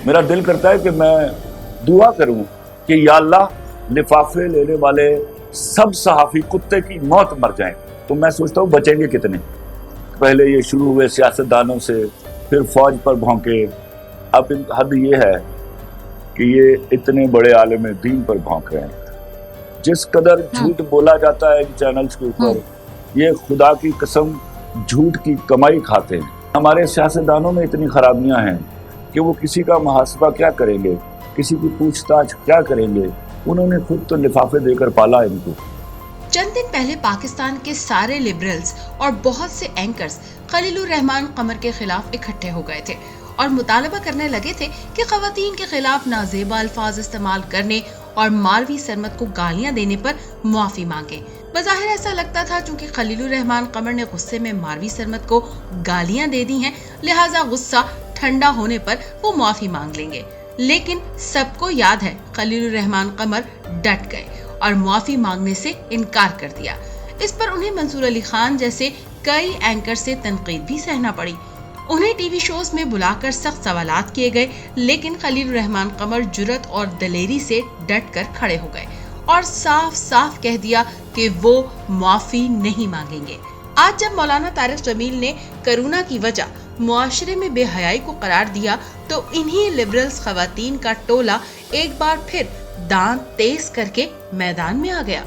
मेरा दिल करता है कि मैं दुआ करूं कि या अल्लाह लिफाफे लेने वाले सब सहाफ़ी कुत्ते की मौत मर जाएं। तो मैं सोचता हूँ बचेंगे कितने। पहले ये शुरू हुए सियासतदानों से, फिर फौज पर भौंके, अब हद ये है कि ये इतने बड़े आलिम दीन पर भौंक रहे हैं। जिस कदर झूठ बोला जाता है इन चैनल्स के ऊपर, ये खुदा की कसम झूठ की कमाई खाते हैं। हमारे सियासतदानों में इतनी खराबियां हैं कि वो किसी का मुहासबा क्या करेंगे, किसी की पूछताछ क्या करेंगे। उन्होंने खुद तो लिफाफे देकर पाला इनको। चंद दिन पहले पाकिस्तान के सारे लिबरल्स और बहुत से एंकर्स खलीलुर रहमान कमर के खिलाफ इकट्ठे हो गए थे और मुतालबा करने लगे थे कि खवातीन के खिलाफ नाजेबा अल्फाज इस्तेमाल करने और मारवी सरमत को गालियां देने पर मुआफी मांगे। बज़ाहिर ऐसा लगता था चूंकि खलीलुर रहमान कमर ने गुस्से में मारवी सरमत को गालियां दे दी हैं, लिहाजा गुस्सा ठंडा होने पर वो मुआफी मांग लेंगे। लेकिन सबको याद है खलीलुर रहमान कमर डट गए और मुआफी मांगने से इनकार कर दिया। इस पर उन्हें मंसूर अली खान जैसे कई एंकर से तनकीद भी सहना पड़ी। उन्हें टीवी शोज में बुलाकर सख्त सवालात किए गए, लेकिन खलीलुर रहमान कमर जुर्रत और दलेरी से डट कर खड़े हो गए और साफ साफ कह दिया कि वो मुआफी नहीं मांगेंगे। आज जब मौलाना तारिक जमील ने कोरोना की वजह मुआशरे में बेहयाई को करार दिया, तो इन्हीं लिबरल्स खवातीन का टोला एक बार फिर दांत तेज करके मैदान में आ गया।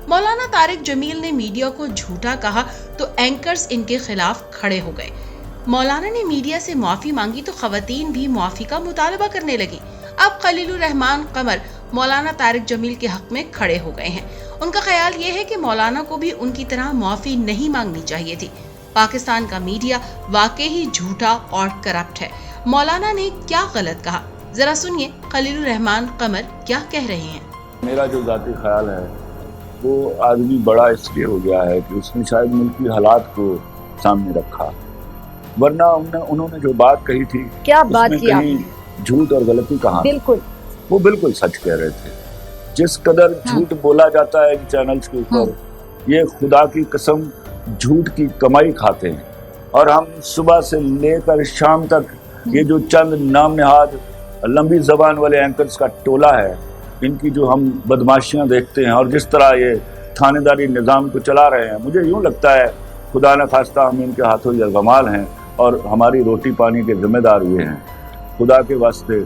मौलाना तारिक जमील ने मीडिया को झूठा कहा तो एंकर्स इनके खिलाफ खड़े हो गए। मौलाना ने मीडिया से माफी मांगी तो खवातीन भी माफी का मुतालबा करने लगी। अब खलीलुर रहमान कमर मौलाना तारिक जमील के हक में खड़े हो गए हैं। उनका ख्याल ये है कि मौलाना को भी उनकी तरह माफी नहीं मांगनी चाहिए थी। पाकिस्तान का मीडिया वाकई ही झूठा और करप्ट है। मौलाना ने क्या गलत कहा, जरा सुनिए खलीलुर रहमान कमर क्या कह रहे हैं। मेरा जो जाती ख्याल है वो आदमी बड़ा इसलिए हो गया है कि उसने शायद मुल्की हालात को सामने रखा, वरना उन्होंने जो बात कही थी, क्या बात की आपने, झूठ और गलती कहा, वो बिल्कुल सच कह रहे थे। जिस कदर झूठ बोला जाता है इन चैनल्स के ऊपर, ये खुदा की कसम झूठ की कमाई खाते हैं। और हम सुबह से लेकर शाम तक ये जो चंद नाम नहाद लंबी जबान वाले एंकर्स का टोला है, इनकी जो हम बदमाशियां देखते हैं और जिस तरह ये थानेदारी निज़ाम को चला रहे हैं, मुझे यूं लगता है खुदा न खास्ता हम इनके हाथों यरगमाल हैं और हमारी रोटी पानी के जिम्मेदार हुए हैं। खुदा के वास्ते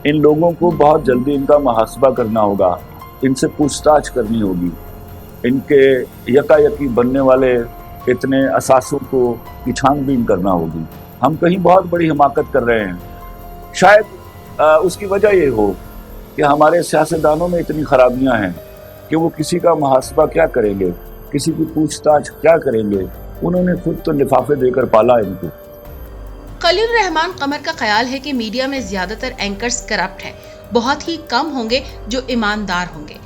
इन लोगों को बहुत जल्दी इनका मुहासबा करना होगा, इनसे पूछताछ करनी होगी। इनके यकायकी बनने वाले इतने असासों को की छानबीन करना होगी। हम कहीं बहुत बड़ी हिमाकत कर रहे हैं। शायद उसकी वजह ये हो कि हमारे सियासतदानों में इतनी खराबियां हैं कि वो किसी का मुहासबा क्या करेंगे, किसी की पूछताछ क्या करेंगे। उन्होंने खुद तो लिफाफे देकर पाला इनको। खलीलुर रहमान कमर का ख्याल है कि मीडिया में ज्यादातर एंकर्स करप्ट हैं, बहुत ही कम होंगे जो ईमानदार होंगे।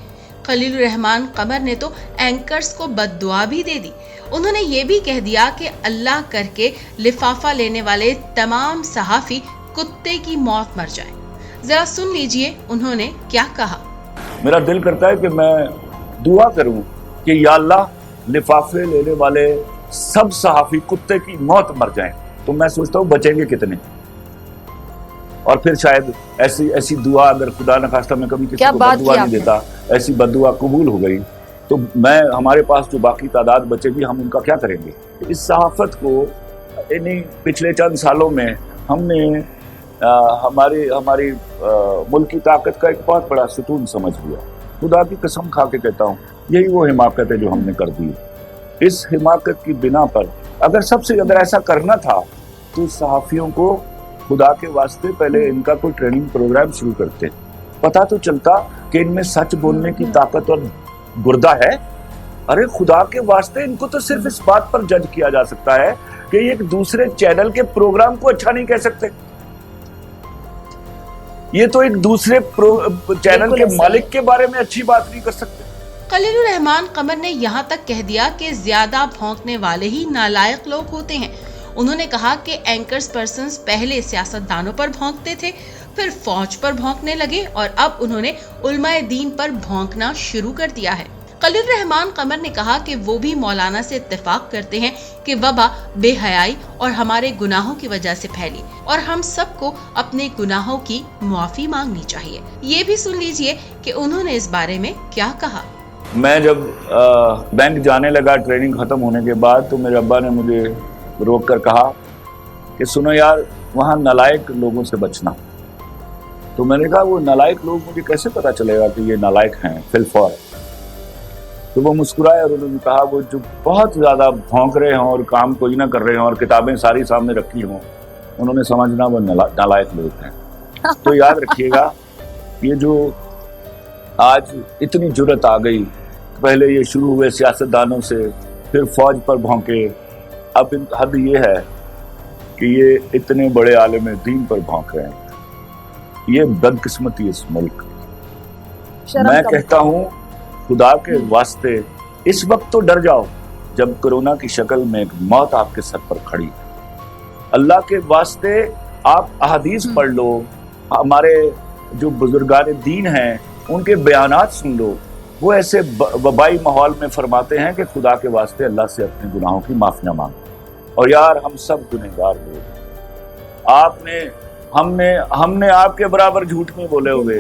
खलीलुर रहमान कमर ने तो एंकर्स को बद्दुआ भी दे दी। उन्होंने ये भी कह दिया कि अल्लाह करके लिफाफा लेने वाले तमाम सहाफी कुत्ते की मौत मर जाए। जरा सुन लीजिए उन्होंने क्या कहा। मेरा दिल करता है कि मैं दुआ करूं कि या अल्लाह लिफाफे लेने वाले सब सहाफी कुत्ते की मौत मर जाएं। तो मैं सोचता हूँ बचेंगे कितने। और फिर शायद ऐसी दुआ, अगर खुदा न खास्ता मैं कभी किसी को बद्दुआ नहीं देता, ऐसी बद्दुआ कबूल हो गई तो हमारे पास जो बाकी तादाद बचेगी हम उनका क्या करेंगे। इस सहाफत को इन्हीं पिछले चंद सालों में हमने हमारी मुल्क की ताकत का एक बहुत बड़ा सुतून समझ लिया। खुदा की कसम खा के कहता हूँ, यही वो हिमाकत है जो हमने कर दी। इस हिमाकत की बिना पर अगर ऐसा करना था तो सहाफियों को खुदा के वास्ते पहले इनका कोई ट्रेनिंग प्रोग्राम शुरू करते, पता तो चलता कि इनमें सच बोलने की ताकत और गुर्दा है। अरे खुदा के वास्ते इनको तो सिर्फ इस बात पर जज किया जा सकता है कि एक दूसरे चैनल के प्रोग्राम को अच्छा नहीं कह सकते। ये तो एक दूसरे चैनल के मालिक के बारे में अच्छी बात नहीं कर सकते। खलीलुर रहमान कमर ने यहाँ तक कह दिया कि ज्यादा भौंकने वाले ही नालायक लोग होते हैं। उन्होंने कहा कि एंकर्स पर्सन्स पहले सियासतदानों पर भौंकते थे, फिर फौज पर भौंकने लगे और अब उन्होंने उलमाए दीन पर भौंकना शुरू कर दिया है। खलील रहमान कमर ने कहा कि वो भी मौलाना से इत्तेफाक करते हैं कि वबा बेहयाई और हमारे गुनाहों की वजह से फैली और हम सबको अपने गुनाहों की मुआफी मांगनी चाहिए। ये भी सुन लीजिए कि उन्होंने इस बारे में क्या कहा। मैं जब बैंक जाने लगा ट्रेनिंग खत्म होने के बाद, तो मेरे अब्बा ने मुझे रोक कर कहा कि सुनो यार, वहाँ नालायक लोगों से बचना। तो मैंने कहा वो नालायक लोग मुझे कैसे पता चलेगा कि ये नालायक हैं फिलफौर। तो वो मुस्कुराए और उन्होंने कहा वो जो बहुत ज़्यादा भौंक रहे हों और काम कोई ना कर रहे हों और किताबें सारी सामने रखी हों, उन्होंने समझना वो नालायक लोग हैं। तो याद रखिएगा, ये जो आज इतनी जुर्रत आ गई, पहले ये शुरू हुए सियासतदानों से, फिर फौज पर भौंके, अब हद ये है कि ये इतने बड़े आलिम दीन पर भौंक रहे हैं। ये बदकिस्मती इस मुल्क। मैं कहता हूँ खुदा के वास्ते इस वक्त तो डर जाओ जब कोरोना की शक्ल में एक मौत आपके सर पर खड़ी है। अल्लाह के वास्ते आप अहादीस पढ़ लो, हमारे जो बुजुर्गान दीन हैं उनके बयानात सुन लो। वो ऐसे वबाई माहौल में फरमाते हैं कि खुदा के वास्ते अल्लाह से अपने गुनाहों की माफिया मांगो। और यार हम सब गुनहगार लोग, हमने आपके बराबर झूठ नहीं बोले हुए।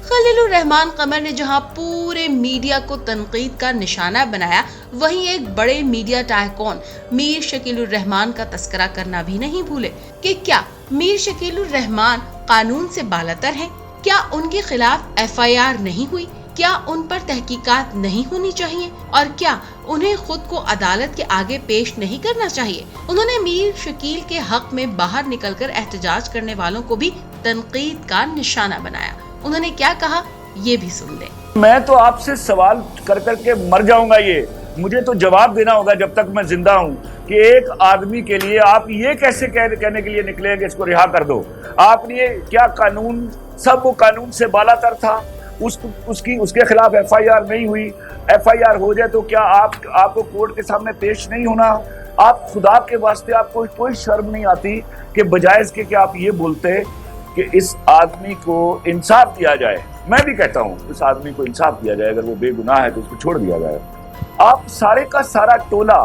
खलीलुर रहमान कमर ने जहां पूरे मीडिया को तनकीद का निशाना बनाया, वहीं एक बड़े मीडिया टाइकून मीर शकीलुर रहमान का तस्करा करना भी नहीं भूले कि क्या मीर शकीलुर रहमान कानून से बालातर हैं? क्या उनके खिलाफ FIR नहीं हुई? क्या उन पर तहकीकात नहीं होनी चाहिए? और क्या उन्हें खुद को अदालत के आगे पेश नहीं करना चाहिए? उन्होंने मीर शकील के हक में बाहर निकलकर एहतजाज करने वालों को भी तनकीद का निशाना बनाया। उन्होंने क्या कहा, ये भी सुन ले। मैं तो आपसे सवाल कर करके मर जाऊंगा, ये मुझे तो जवाब देना होगा जब तक मैं जिंदा हूँ कि एक आदमी के लिए आप ये कैसे कहने के लिए निकले कि इसको रिहा कर दो। आपने क्या कानून, सब वो कानून से बालातर था, उसके खिलाफ FIR नहीं हुई। FIR हो जाए तो क्या आपको कोर्ट के सामने पेश नहीं होना? आप खुदा के वास्ते आपको कोई शर्म नहीं आती कि बजाय इसके कि आप ये बोलते कि इस आदमी को इंसाफ दिया जाए? मैं भी कहता हूँ इस आदमी को इंसाफ दिया जाए, अगर वो बेगुनाह है तो उसको छोड़ दिया जाए। आप सारे का सारा टोला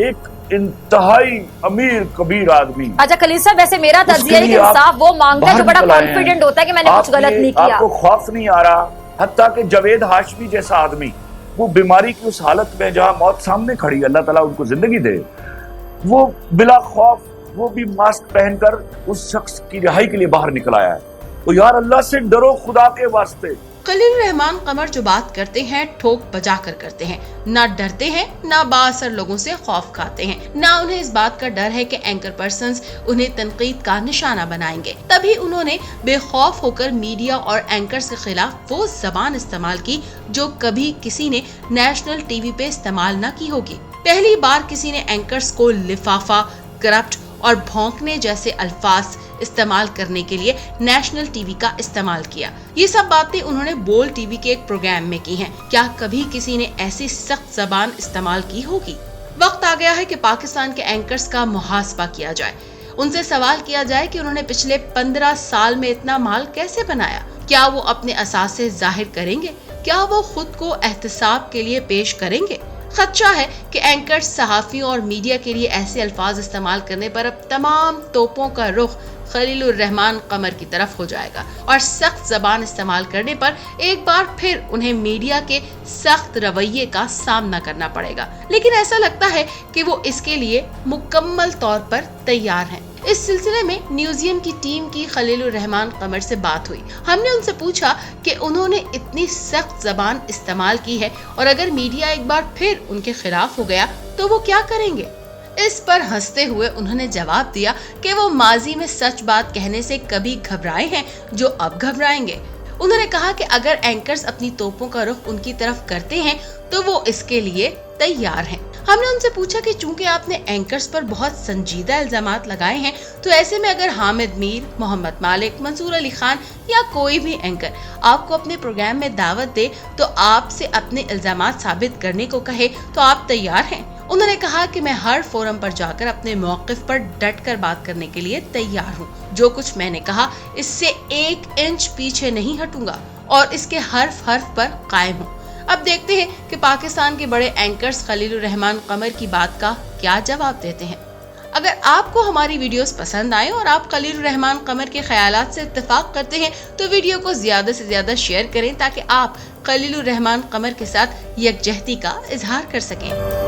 एक इंतहाई अमीर कबीर आदमी। अच्छा खलील साहब, वैसे मेरा तज्जिया है कि इंसाफ वो मांगता है जो बड़ा कॉन्फिडेंट होता है कि मैंने कुछ गलत नहीं किया। आपको खौफ नहीं आ रहा? हत्ता कि जावेद हाशमी जैसा आदमी, वो बीमारी की उस हालत में जहां मौत सामने खड़ी, अल्लाह ताला उनको जिंदगी दे, वो बिला खौफ, वो भी मास्क पहनकर उस शख्स की रिहाई के लिए बाहर निकल आया है। तो यार अल्लाह से डरो खुदा के वास्ते। खलील रहमान कमर जो बात करते हैं ठोक बजा कर करते हैं, ना डरते हैं ना बाअसर लोगों से खौफ खाते हैं, ना उन्हें इस बात का डर है कि एंकर पर्संस उन्हें तनकीद का निशाना बनाएंगे। तभी उन्होंने बेखौफ होकर मीडिया और एंकर्स के खिलाफ वो जबान इस्तेमाल की जो कभी किसी ने नेशनल टीवी पे इस्तेमाल न की होगी। पहली बार किसी ने एंकर्स को लिफाफा, करप्ट और भौंकने जैसे अल्फाज इस्तेमाल करने के लिए नेशनल टीवी का इस्तेमाल किया। ये सब बातें उन्होंने बोल टीवी के एक प्रोग्राम में की हैं। क्या कभी किसी ने ऐसी सख्त जबान इस्तेमाल की होगी? वक्त आ गया है कि पाकिस्तान के एंकर्स का मुहासबा किया जाए, उनसे सवाल किया जाए कि उन्होंने पिछले 15 साल में इतना माल कैसे बनाया। क्या वो अपने असासे जाहिर करेंगे? क्या वो खुद को एहतसाब के लिए पेश करेंगे? खदशा है कि एंकर्स, सहाफियों और मीडिया के लिए ऐसे अल्फाज इस्तेमाल करने पर अब तमाम तोपों का रुख खलीलुर रहमान कमर की तरफ हो जाएगा और सख्त जबान इस्तेमाल करने पर एक बार फिर उन्हें मीडिया के सख्त रवैये का सामना करना पड़ेगा। लेकिन ऐसा लगता है कि वो इसके लिए मुकम्मल तौर पर तैयार हैं। इस सिलसिले में न्यूज़ियम की टीम की खलीलुर रहमान कमर से बात हुई। हमने उनसे पूछा कि उन्होंने इतनी सख्त जबान इस्तेमाल की है और अगर मीडिया एक बार फिर उनके खिलाफ हो गया तो वो क्या करेंगे। इस पर हंसते हुए उन्होंने जवाब दिया कि वो माजी में सच बात कहने से कभी घबराए हैं जो अब घबराएंगे। उन्होंने कहा कि अगर एंकर्स अपनी तोपों का रुख उनकी तरफ करते हैं तो वो इसके लिए तैयार हैं। हमने उनसे पूछा कि चूंकि आपने एंकर्स पर बहुत संजीदा इल्जामात लगाए हैं तो ऐसे में अगर हामिद मीर, मोहम्मद मालिक, मंसूर अली खान या कोई भी एंकर आपको अपने प्रोग्राम में दावत दे तो आपसे अपने इल्जामात साबित करने को कहे तो आप तैयार हैं। उन्होंने कहा कि मैं हर फोरम पर जाकर अपने मौक़िफ़ पर डट कर बात करने के लिए तैयार हूँ। जो कुछ मैंने कहा इससे 1 इंच पीछे नहीं हटूंगा और इसके हर्फ हर्फ पर कायम हूँ। اب دیکھتے ہیں کہ پاکستان کے بڑے اینکرز خلیل الرحمان قمر کی بات کا کیا جواب دیتے ہیں۔ اگر آپ کو ہماری ویڈیوز پسند آئے اور آپ خلیل الرحمان قمر کے خیالات سے اتفاق کرتے ہیں تو ویڈیو کو زیادہ سے زیادہ شیئر کریں تاکہ آپ خلیل الرحمان قمر کے ساتھ یکجہتی کا اظہار کر سکیں۔